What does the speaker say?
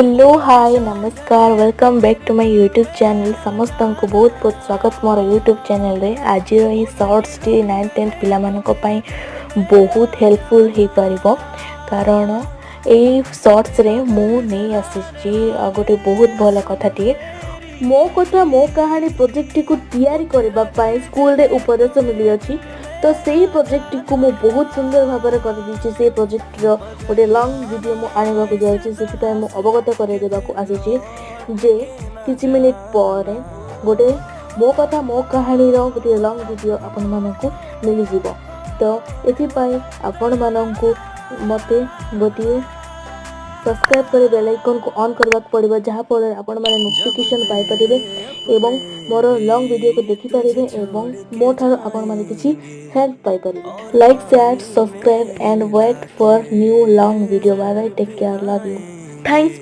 hello hi नमस्कार welcome back to my YouTube channel समस्त को बहुत बहुत स्वागत मोर यूट्यूब चैनल रे आज ये शॉर्ट्स टी 9th 10th पिला मानक पई बहुत हेल्पफुल हो पारिबो कारण ए शॉर्ट्स रे मु नहीं आसी गोटे बहुत भल कथाटी मो कथा मो कहानी प्रोजेक्ट को तैयारी करबा पाई स्कूल रे उपदेश मिली अछि तो सेही प्रोजेक्ट को मु बहुत सुंदर भाव में कर दी से प्रोजेक्ट रो गोटे लॉन्ग वीडियो मु आनिबा को जाउछि से मु अवगत करे देबा को आसी जे किछि मिनिट पर गोटे मो कथा मो कहानी रो गोटे लॉन्ग वीडियो आपण मानकु मिली जिवो तो एथि पई आपण मानकु मते गोटे सब्सक्राइब कर बेल आइकन को ऑन करबा पड़िबो जहाँ फल आपण माने नोटिफिकेशन पाई परिबे एवं मोर लॉन्ग वीडियो को देखि परिबे एवं मो थारो आपण माने किछि हेल्प पाई परिबे like share subscribe and wait for new long video bye bye take care love you thanks